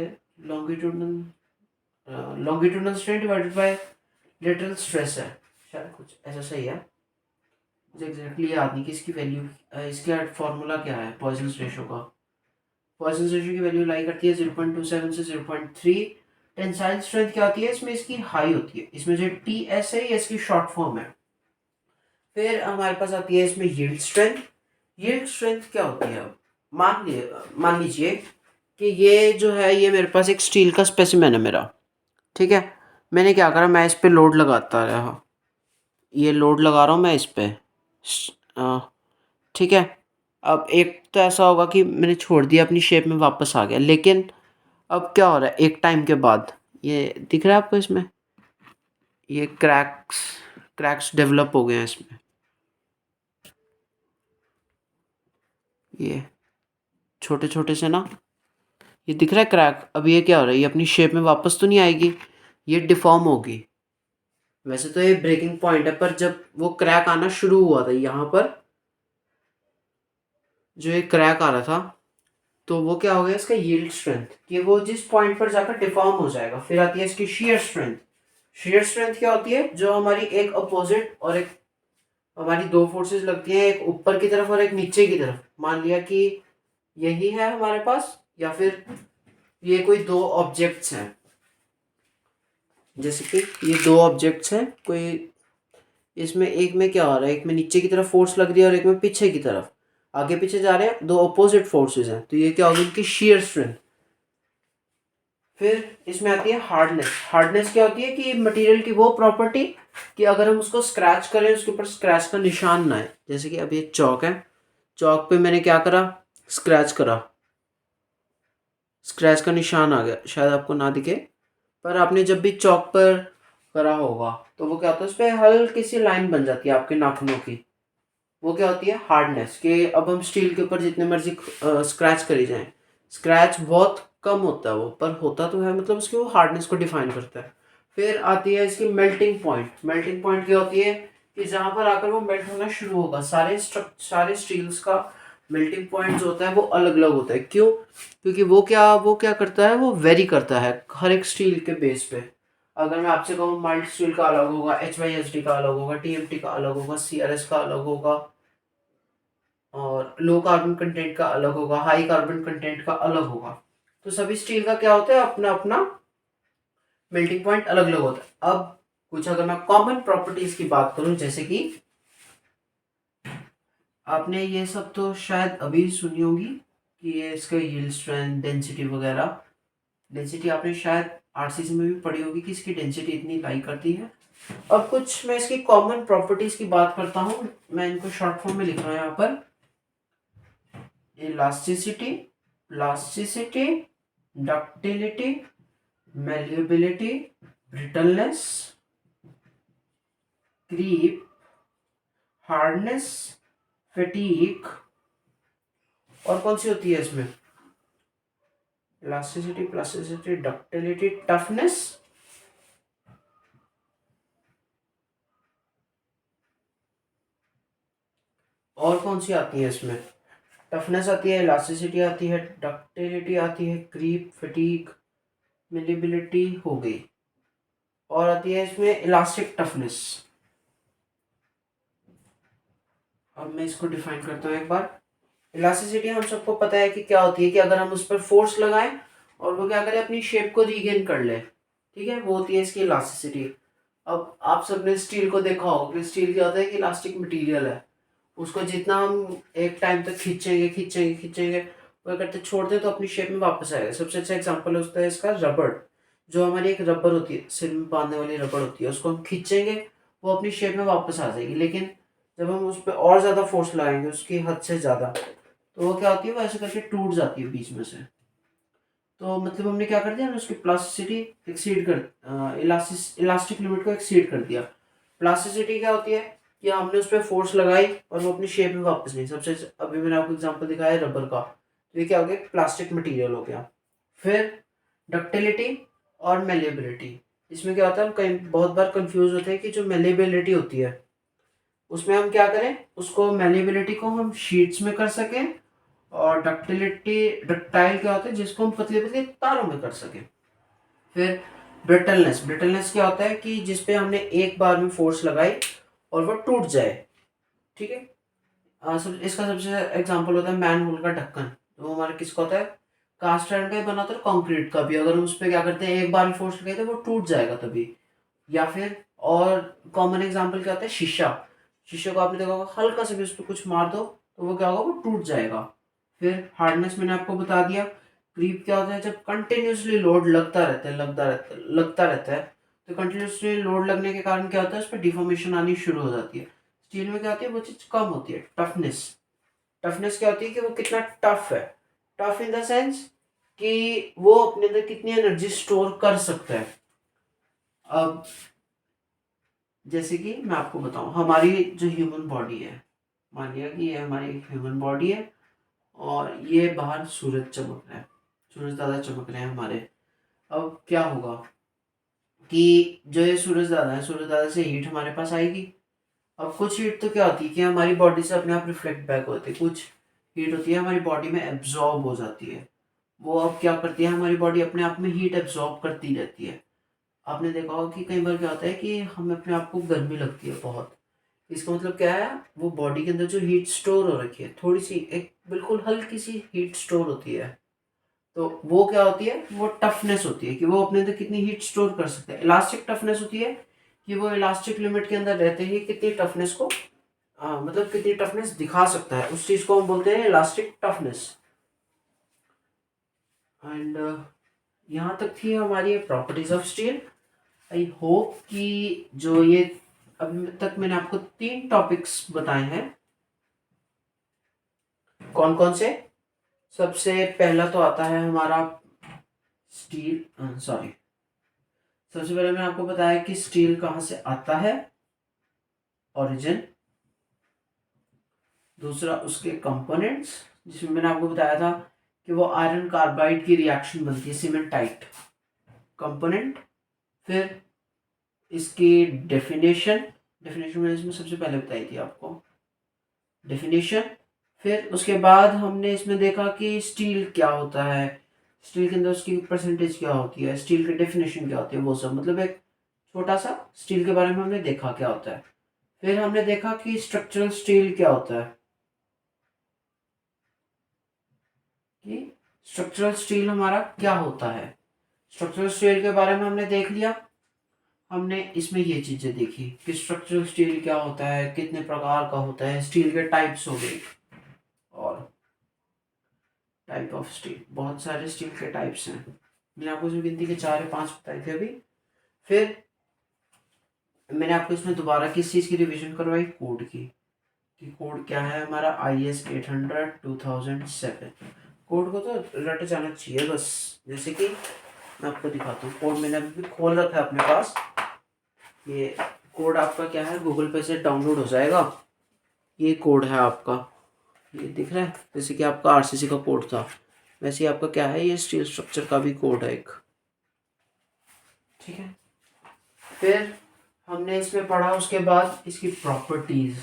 longitudinal longitudinal strain divided by lateral stress है, शायद कुछ ऐसा सही है। मुझे एग्जैक्टली याद नहीं कि इसकी वैल्यू, इसका फॉर्मूला क्या है पॉइसन्स रेशियो का। पॉइसन्स रेशियो की वैल्यू लाई करती है 0.27 से 0.3। टेंसाइल स्ट्रेंथ क्या होती है इसमें, इसकी हाई होती है। इसमें जो टी एस है ये इसकी शॉर्ट फॉर्म है। फिर हमारे पास आती है इसमें यील्ड स्ट्रेंथ। यील्ड स्ट्रेंथ क्या होती है, मान लीजिए कि ये जो है ये मेरे पास एक स्टील का स्पेसिमेन है मेरा, ठीक है। मैंने क्या करा, मैं इस पे लोड लगाता रहा, ये लोड लगा रहा हूँ मैं इस पे, ठीक है। अब एक तो ऐसा होगा कि मैंने छोड़ दिया, अपनी शेप में वापस आ गया, लेकिन अब क्या हो रहा है एक टाइम के बाद, ये दिख रहा है आपको इसमें, ये क्रैक्स डेवलप हो गए हैं इसमें, ये छोटे छोटे से ना, ये दिख रहा है क्रैक। अब ये क्या हो रहा है, ये अपनी शेप में वापस तो नहीं आएगी, ये डिफॉर्म होगी। वैसे तो ये ब्रेकिंग पॉइंट है, पर जब वो क्रैक आना शुरू हुआ था यहाँ पर, जो ये क्रैक आ रहा था, तो वो क्या हो गया इसका यील्ड स्ट्रेंथ, कि वो जिस पॉइंट पर जाकर डिफॉर्म हो जाएगा। फिर आती है इसकी शियर स्ट्रेंथ। शियर स्ट्रेंथ क्या होती है, जो हमारी एक अपोजिट और एक, हमारी दो फोर्सेस लगती हैं, एक ऊपर की तरफ और एक नीचे की तरफ। मान लिया कि यही है हमारे पास, या फिर ये कोई दो ऑब्जेक्ट्स हैं, जैसे कि ये दो ऑब्जेक्ट्स हैं कोई, इसमें एक में क्या हो रहा है, एक में नीचे की तरफ फोर्स लग रही है और एक में पीछे की तरफ, आगे पीछे जा रहे हैं, दो अपोजिट फोर्सेस हैं, तो ये क्या होगी इनकी शियर स्ट्रेंथ। फिर इसमें आती है हार्डनेस। हार्डनेस क्या होती है कि मटेरियल की वो प्रॉपर्टी कि अगर हम उसको स्क्रैच करें उसके ऊपर स्क्रैच का निशान ना आए। जैसे कि अब ये चौक है, चौक पे मैंने क्या करा, स्क्रैच करा, स्क्रैच का निशान आ गया, शायद आपको ना दिखे, पर आपने जब भी चौक पर करा होगा तो वो क्या होता है, उस पर हल्की सी लाइन बन जाती है आपके नाखूनों की। वो क्या होती है हार्डनेस, कि अब हम स्टील के ऊपर जितने मर्जी स्क्रैच करी जाएं, स्क्रैच बहुत कम होता है वो, पर होता तो है, मतलब उसकी वो हार्डनेस को डिफाइन करता है। फिर आती है इसकी मेल्टिंग पॉइंट। मेल्टिंग पॉइंट क्या होती है कि जहाँ पर आकर वो मेल्ट होना शुरू होगा। सारे स्टील्स का मेल्टिंग पॉइंट जो होता है वो अलग अलग होता है। क्यों, क्योंकि वो क्या करता है, वो वेरी करता है हर एक स्टील के बेस पे। अगर मैं आपसे कहूँ माइल्ड स्टील का अलग होगा, HYSD का अलग होगा, TMT का अलग होगा, CRS का अलग होगा, और लो कार्बन कंटेंट का अलग होगा, हाई कार्बन कंटेंट का अलग होगा। तो सभी स्टील का क्या होता है, अपना अपना मेल्टिंग पॉइंट अलग अलग होता है। अब कुछ अगर मैं कॉमन प्रॉपर्टीज की बात करूं, जैसे कि आपने ये सब तो शायद अभी सुनी होगी कि ये इसका यील्ड स्ट्रेंथ, डेंसिटी वगैरह। डेंसिटी आपने शायद RCC में भी पढ़ी होगी कि इसकी डेंसिटी इतनी लाई करती है। अब कुछ मैं इसकी कॉमन प्रॉपर्टीज की बात करता हूँ, मैं इनको शॉर्ट फॉर्म में लिख रहा हूँ यहाँ पर। Elasticity, plasticity, ductility, malleability, brittleness, creep, hardness, fatigue, और कौन सी होती है इसमें, इलास्टिसिटी, प्लास्टिसिटी, डक्टिलिटी, टफनेस, और कौन सी आती है इसमें, टफनेस आती है, इलास्टिसिटी आती है, डक्टिलिटी आती है, क्रीप, फटीक, मेलेबिलिटी हो गई, और आती है इसमें इलास्टिक टफनेस। अब मैं इसको डिफाइन करता हूँ एक बार। इलास्टिसिटी हम सबको पता है कि क्या होती है, कि अगर हम उस पर फोर्स लगाएं और वो क्या करे, अपनी शेप को रीगेन कर ले, ठीक है, वो होती है इसकी इलास्टिसिटी। अब आप सबने स्टील को देखा होगा कि स्टील क्या होता है कि इलास्टिक मटेरियल है, उसको जितना हम एक टाइम तक खींचेंगे खींचेंगे खींचेंगे, वो करते छोड़ते तो अपनी शेप में वापस आएगा। सबसे अच्छा एग्जाम्पल होता है इसका रबड़। जो हमारी एक रबर होती है, सिर में बांधने वाली रबड़ होती है, उसको हम खींचेंगे वो अपनी शेप में वापस आ जाएगी, लेकिन जब हम उस पर और ज़्यादा फोर्स लगाएंगे उसकी हद से ज़्यादा, तो वो क्या होती है, वो ऐसे करके टूट जाती है बीच में से। तो मतलब हमने क्या कर दिया, हमने उसकी प्लास्टिसिटी एक्सीड कर इलास्टिक लिमिट को एक्सीड कर दिया। प्लास्टिसिटी क्या होती है कि हमने उस पर फोर्स लगाई और वो अपनी शेप में वापस नहीं। सबसे अभी मैंने आपको एग्जांपल दिखाया रबर का, तो ये क्या हो गया, प्लास्टिक मटेरियल हो गया। फिर डक्टिलिटी और मेलेबिलिटी, इसमें क्या होता है, हम कहीं बहुत बार कंफ्यूज होते हैं कि जो मेलेबिलिटी होती है उसमें हम क्या करें, उसको मेलेबिलिटी को हम शीट्स में कर सकें, और डक्टाइल क्या होता है जिसको हम पतले पतले तारों में कर सकें। फिर ब्रिटलनेस, ब्रिटलनेस क्या होता है कि जिसपे हमने एक बार में फोर्स लगाई और वो टूट जाए। ठीक है, इसका सबसे एग्जांपल होता है मैन होल का ढक्कन। तो वो हमारा किसका होता है, कास्ट आयरन का ही बना होता है, कंक्रीट का भी। अगर हम उस पर क्या करते हैं, एक बार में फोर्स लगाए तो वो टूट जाएगा तभी। या फिर और कॉमन एग्जांपल क्या होता है, शीशा। शीशे को आपने देखा होगा, हल्का से भी उस पर कुछ मार दो तो वो क्या होगा, वो टूट जाएगा। फिर हार्डनेस मैंने आपको बता दिया। क्रीप क्या होता है, जब कंटिन्यूसली लोड लगता रहता है। तो कंटिन्यूसली लोड लगने के कारण क्या होता है, उस पर डिफॉर्मेशन आनी शुरू हो जाती है। स्टील में क्या होती है, वो चीज कम होती है। टफनेस, टफनेस क्या होती है कि वो कितना टफ है। टफ इन द सेंस कि वो अपने अंदर कितनी एनर्जी स्टोर कर सकता है। अब जैसे कि मैं आपको बताऊं, हमारी जो ह्यूमन बॉडी है, मान लिया कि ये हमारी ह्यूमन बॉडी है और ये बाहर सूरज चमक रहा है, सूरज दादा चमक रहे हैं हमारे। अब क्या होगा कि जो ये सूरज दादा है, सूरज दादा से हीट हमारे पास आएगी। अब कुछ हीट तो क्या होती है कि हमारी बॉडी से अपने आप रिफ्लेक्ट बैक होती है, कुछ हीट होती है हमारी बॉडी में एब्जॉर्ब हो जाती है। वो अब क्या करती है, हमारी बॉडी अपने आप में हीट एब्जॉर्ब करती रहती है। आपने देखा होगा कि कई बार क्या होता है कि हमें अपने आप को गर्मी लगती है बहुत। इसका मतलब क्या है, वो बॉडी के अंदर जो हीट स्टोर हो रखी है, थोड़ी सी, एक बिल्कुल हल्की सी हीट स्टोर होती है। तो वो क्या होती है, वो टफनेस होती है कि वो अपने अंदर कितनी हीट स्टोर कर सकते हैं। इलास्टिक टफनेस होती है कि वो इलास्टिक लिमिट के अंदर रहते ही कितनी टफनेस को मतलब कितनी टफनेस दिखा सकता है, उस चीज को हम बोलते हैं इलास्टिक टफनेस। एंड यहाँ तक थी हमारी properties of steel. I hope कि जो ये अभी तक मैंने आपको 3 टॉपिक्स बताए हैं, कौन कौन से। सबसे पहला तो आता है हमारा स्टील, सॉरी, सबसे पहले मैंने आपको बताया कि स्टील कहाँ से आता है, ओरिजिन। दूसरा उसके कंपोनेंट्स, जिसमें मैंने आपको बताया था कि वो आयरन कार्बाइड की रिएक्शन बनती है, सीमेंटाइट कंपोनेंट। फिर इसकी डेफिनेशन, डेफिनेशन मैंने इसमें सबसे पहले बताई थी आपको, डेफिनेशन। फिर उसके बाद हमने इसमें देखा कि स्टील क्या होता है, स्टील के अंदर उसकी परसेंटेज क्या होती है, स्टील की डेफिनेशन क्या होती है, वो सब मतलब एक छोटा सा स्टील के बारे में हमने देखा क्या होता है। फिर हमने देखा कि स्ट्रक्चरल स्टील क्या होता है, कि स्ट्रक्चरल स्टील हमारा क्या होता है। स्ट्रक्चरल स्टील के बारे में हमने देख लिया। हमने इसमें ये चीजें देखी कि स्ट्रक्चरल स्टील क्या होता है, कितने प्रकार का होता है, स्टील के टाइप्स हो गए। और टाइप ऑफ स्टील, बहुत सारे स्टील के टाइप्स हैं, मैंने आपको जो गिनती के 4 या 5 बताए थे अभी। फिर मैंने आपको इसमें दोबारा किस चीज़ की रिवीजन करवाई, कोड की, कि कोड क्या है हमारा, IS 800 2007। कोड को तो रट जाना चाहिए बस। जैसे कि मैं आपको दिखाता हूँ, कोड मैंने अभी भी खोल रखा है अपने पास। ये कोड आपका क्या है, गूगल पे से डाउनलोड हो जाएगा। ये कोड है आपका, ये दिख रहा है, जैसे कि आपका RCC का कोड था, वैसे ही आपका क्या है, ये स्टील स्ट्रक्चर का भी कोड है एक। ठीक है, फिर हमने इसमें पढ़ा उसके बाद इसकी प्रॉपर्टीज,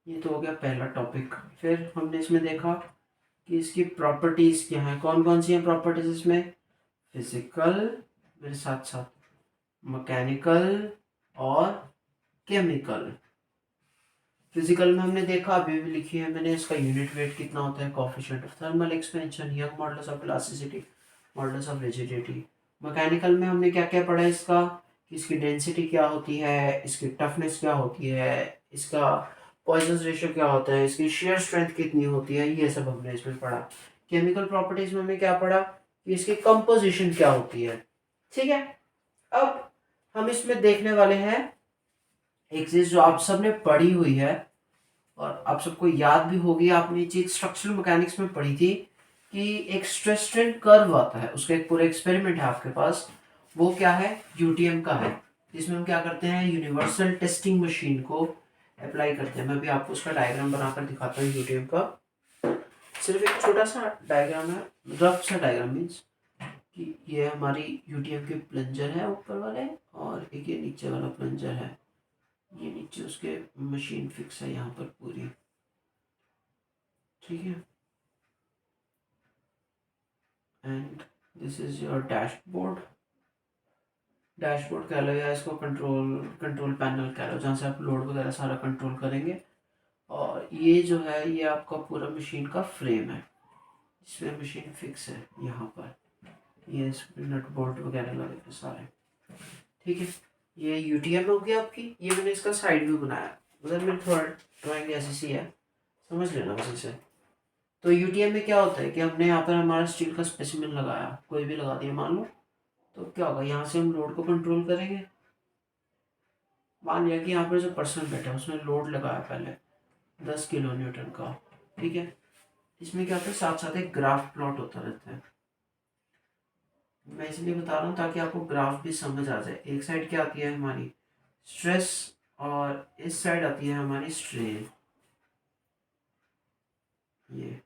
ये तो हो गया पहला टॉपिक। फिर हमने इसमें देखा कि इसकी प्रॉपर्टीज क्या हैं, कौन कौन सी हैं प्रॉपर्टीज इसमें, फिजिकल, मेरे साथ साथ मैकेनिकल और केमिकल। फिजिकल में हमने देखा, अभी भी लिखी है मैंने, इसका यूनिट वेट कितना होता है, coefficient of thermal expansion, young modulus of elasticity, modulus of rigidity. Mechanical में हमने क्या क्या पढ़ा इसका, कि इसकी डेंसिटी क्या होती है, इसकी टफनेस क्या होती है, इसका पॉइजन रेशियो क्या होता है, इसकी शेयर स्ट्रेंथ कितनी होती है, ये सब हमने इसमें पढ़ा। केमिकल प्रॉपर्टीज में हमने क्या पढ़ा, कि इसकी कंपोजिशन क्या होती है। ठीक है, अब हम इसमें देखने वाले हैं एक चीज जो आप सबने पढ़ी हुई है और आप सबको याद भी होगी, आपने ये चीज स्ट्रक्चरल मैकेनिक्स में पढ़ी थी, कि एक स्ट्रेस स्ट्रेन कर्व आता है, उसका एक पूरा एक्सपेरिमेंट है आपके पास। वो क्या है, यूटीएम का है, जिसमें हम क्या करते हैं, यूनिवर्सल टेस्टिंग मशीन को अप्लाई करते हैं। मैं भी आपको उसका डायग्राम बनाकर दिखाता हूँ यूटीएम का। सिर्फ एक छोटा सा डायग्राम है, रफ सा डायग्राम मीन्स कि ये हमारी यूटीएम के प्लंजर है ऊपर वाले, और एक ये नीचे वाला प्लंजर है। ये नीचे उसके मशीन फिक्स है यहाँ पर पूरी, ठीक है। And this is your dashboard. Dashboard कह लो या इसको कंट्रोल पैनल कह लो, जहाँ से आप लोड वगैरह सारा कंट्रोल करेंगे। और ये जो है ये आपका पूरा मशीन का फ्रेम है, इसमें मशीन फिक्स है यहाँ पर। ये इसमें नट बोल्ट वगैरह लगे थे सारे, ठीक है। ये यूटीएम हो गया आपकी। ये मैंने इसका साइड व्यू बनाया, मतलब मेरी थोड़ा ड्राइंग ऐसी सी है, समझ लेना बस इसे। तो यूटीएम में क्या होता है कि हमने यहाँ पर हमारा स्टील का स्पेसिमेन लगाया, कोई भी लगा दिया मान लो, तो क्या होगा, यहाँ से हम लोड को कंट्रोल करेंगे। मान लिया कि यहाँ पर जो पर्सन बैठा है उसने लोड लगाया पहले 10 किलो न्यूटन का, ठीक है। इसमें क्या होता है, साथ साथ एक ग्राफ प्लॉट होता रहता है। मैं इसलिए बता रहा हूँ ताकि आपको ग्राफ भी समझ आ जाए। एक साइड क्या आती है हमारी स्ट्रेस, और इस साइड आती है हमारी स्ट्रेन। ये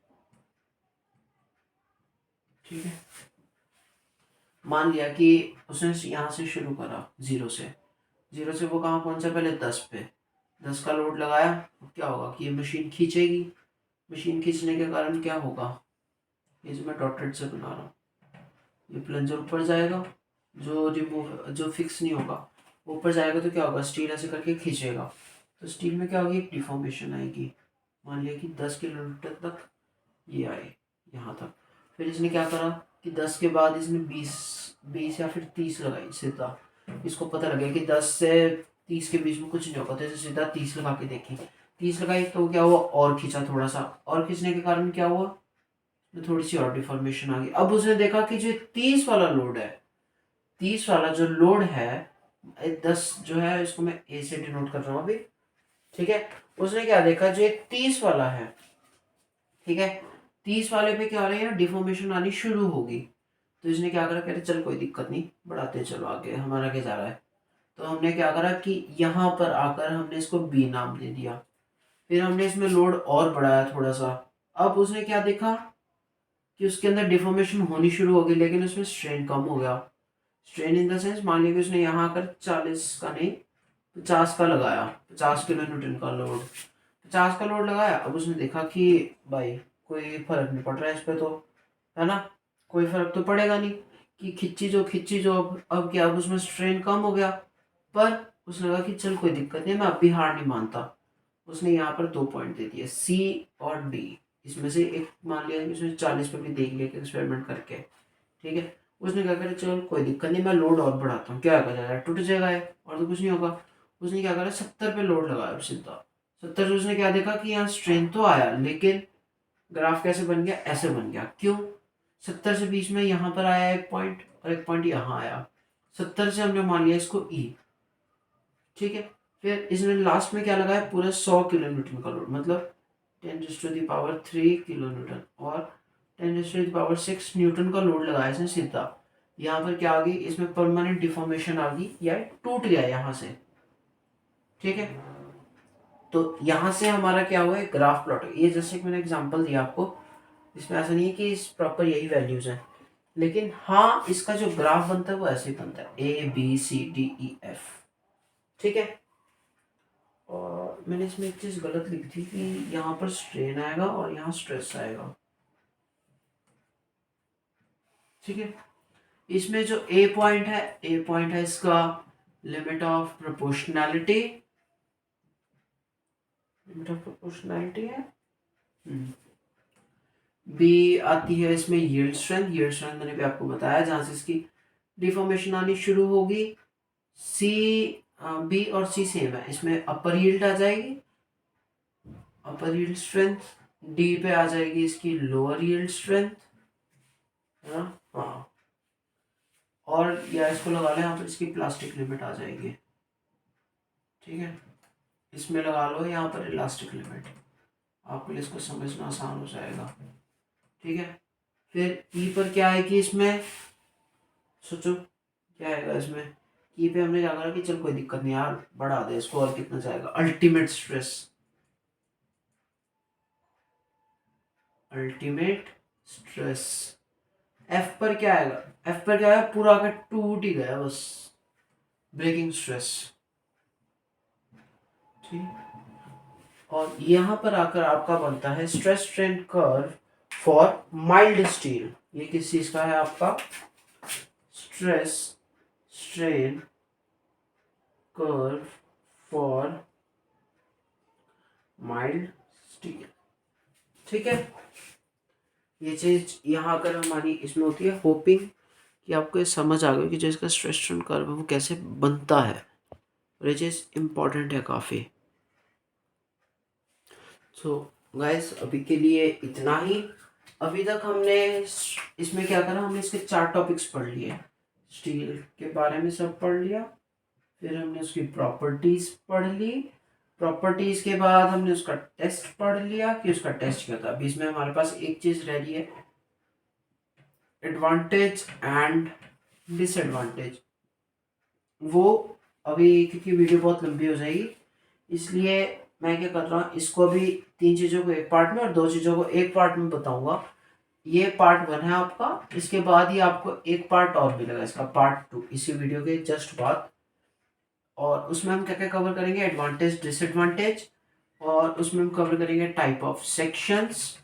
ठीक है। मान लिया कि उसने यहाँ से शुरू करा जीरो से वो कहाँ पहुंचा, पहले 10 पे 10 का लोड लगाया। तो क्या होगा कि ये मशीन खींचेगी। मशीन खींचने के कारण क्या होगा, ये जो मैं डॉटेड से बना रहा हूँ, ये प्लंजर ऊपर जाएगा, जो फिक्स नहीं होगा ऊपर जाएगा। तो क्या होगा, स्टील ऐसे करके खींचेगा, तो स्टील में क्या होगी, एक डिफॉर्मेशन आएगी। मान लिया कि 10 किलोमीटर तक ये आए यहाँ तक। फिर इसने क्या करा कि 10 के बाद इसने 20 या फिर 30 लगाई सीधा। इसको पता लगे कि 10 से 30 के बीच में कुछ नहीं होगा, तो इसे सीधा 30 लगा के देखी। 30 लगाई तो क्या हुआ, और खींचा थोड़ा सा, और खींचने के कारण क्या हुआ, थोड़ी सी और डिफॉर्मेशन आ गई। अब उसने देखा कि जो 30 वाला लोड है, 30 वाला जो लोड है, 10 जो है इसको मैं ए से डिनोट कर रहा हूँ अभी, ठीक है। उसने क्या देखा, जो 30 वाला है, ठीक है, 30 वाले पे क्या हो रहा है ना, डिफॉर्मेशन आनी शुरू होगी। तो इसने क्या करा, कह रहे चल कोई दिक्कत नहीं, बढ़ाते चलो आगे, हमारा क्या जा रहा है। तो हमने क्या करा कि यहाँ पर आकर हमने इसको बी नाम दे दिया। फिर हमने इसमें लोड और बढ़ाया थोड़ा सा। अब उसने क्या देखा कि उसके अंदर डिफॉर्मेशन होनी शुरू हो गई, लेकिन उसमें स्ट्रेन कम हो गया। स्ट्रेन इन द सेंस, मान लीजिए उसने यहाँ आकर 40 का नहीं 50 का लगाया, 50 किलो न्यूटन का लोड, 50 का लोड लगाया। अब उसने देखा कि भाई कोई फर्क नहीं पड़ रहा है इस पे, तो है ना, कोई फर्क तो पड़ेगा नहीं, कि खिच्ची जो अब क्या, अब उसमें स्ट्रेन कम हो गया। पर उसने कहा कि चल कोई दिक्कत नहीं, मैं अब भी हार नहीं मानता। उसने यहाँ पर 2 पॉइंट दे दिए, सी और डी। इसमें से एक मान लिया कि उसने 40 पे भी देख लिया कि एक्सपेरिमेंट करके, ठीक है। उसने क्या करा, चल कोई दिक्कत नहीं, मैं लोड और बढ़ाता हूँ, क्या करा जाएगा, टूट जाएगा ये, और तो कुछ नहीं होगा। उसने क्या करा, 70 पे लोड लगाया सीधा। 70 से उसने क्या देखा कि यहाँ स्ट्रेंथ तो आया, लेकिन ग्राफ कैसे बन गया, ऐसे बन गया। क्यों, 70 से बीच में यहाँ पर आया एक पॉइंट, और एक पॉइंट यहाँ आया। 70 से हमने मान लिया इसको ई, ठीक है। फिर इसने लास्ट में क्या लगाया, पूरा 100 किलो न्यूटन का लोड, मतलब 10⁻³ किलो न्यूटन, और 10⁻⁶ न्यूटन का लोड लगाया इसने सीधा। यहाँ पर क्या आ गई, इसमें परमानेंट डिफॉर्मेशन आ गई, या टूट गया यहाँ से, ठीक है। तो यहाँ से हमारा क्या हुआ, एक ग्राफ प्लॉट है। ये जैसे मैंने एग्जांपल दिया आपको, इसमें ऐसा नहीं है कि इस प्रॉपर यही वैल्यूज हैं, लेकिन हाँ इसका जो ग्राफ बनता है वो ऐसे ही बनता है, ABCDEF, ठीक है। और मैंने इसमें एक चीज गलत लिखी थी कि यहाँ पर स्ट्रेन आएगा और यहाँ स्ट्रेस आएगा, ठीक है। इसमें जो ए पॉइंट है इसका लिमिट ऑफ प्रोपोर्शनैलिटी, है। बी आती है इसमें यील्ड स्ट्रेंथ मैंने भी आपको बताया, जहां से इसकी डिफॉर्मेशन आनी शुरू होगी। सी, बी और सी सेम है, इसमें अपर यील्ड आ जाएगी, अपर यील्ड स्ट्रेंथ। डी पे आ जाएगी इसकी लोअर यील्ड स्ट्रेंथ, है ना, हाँ। और या इसको लगा लें यहाँ पर, इसकी प्लास्टिक लिमिट आ जाएगी, ठीक है। इसमें लगा लो यहाँ पर इलास्टिक लिमिट, आपके लिए इसको समझना आसान हो जाएगा, ठीक है। फिर ई पर क्या आएगी इसमें, सोचो क्या आएगा इसमें। ई पे हमने क्या करा कि चल कोई दिक्कत नहीं यार, बढ़ा दे इसको, और कितना जाएगा, ultimate stress, ultimate stress. F पर क्या आएगा, एफ पर क्या है, पूरा का टूट ही गया बस, ब्रेकिंग स्ट्रेस। ठीक, और यहाँ पर आकर आपका बनता है stress strain curve for mild steel. ये किस चीज का है आपका, stress strain curve for mild steel. ठीक है, ये चीज यहाँ आकर हमारी इसमें होती है। होपिंग कि आपको ये समझ आ गई कि जो इसका स्ट्रेस स्ट्रेन कर्व है वो कैसे बनता है, और ये चीज इम्पोर्टेंट है काफी। सो गाइस अभी के लिए इतना ही। अभी तक हमने इसमें क्या करा, हमने इसके 4 टॉपिक्स पढ़ लिए, स्टील के बारे में सब पढ़ लिया, फिर हमने उसकी प्रॉपर्टीज पढ़ ली, प्रॉपर्टीज के बाद हमने उसका टेस्ट पढ़ लिया कि उसका टेस्ट क्या था। अभी इसमें हमारे पास एक चीज रह रही है, एडवांटेज एंड डिसएडवांटेज। वो अभी क्योंकि वीडियो बहुत लंबी हो जाएगी, इसलिए मैं क्या कर रहा हूँ, इसको अभी 3 चीज़ों को एक पार्ट में और 2 चीज़ों को एक पार्ट में बताऊंगा। ये पार्ट 1 है आपका, इसके बाद ही आपको एक पार्ट और मिलेगा, इसका पार्ट 2 इसी वीडियो के जस्ट बाद। और उसमें हम क्या क्या कवर करेंगे, एडवांटेज डिसएडवांटेज, और उसमें हम कवर करेंगे टाइप ऑफ सेक्शंस,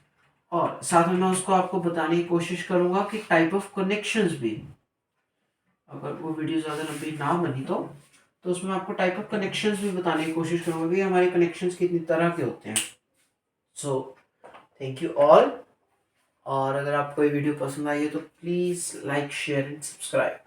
और साथ में मैं उसको आपको बताने की कोशिश करूंगा कि टाइप ऑफ कनेक्शंस भी, अगर वो वीडियो ज़्यादा लंबी ना बनी तो उसमें आपको टाइप ऑफ कनेक्शंस भी बताने की कोशिश करूंगा कि हमारे कनेक्शंस कितनी तरह के होते हैं। सो थैंक यू ऑल, और अगर आपको ये वीडियो पसंद आई है तो please like share and subscribe.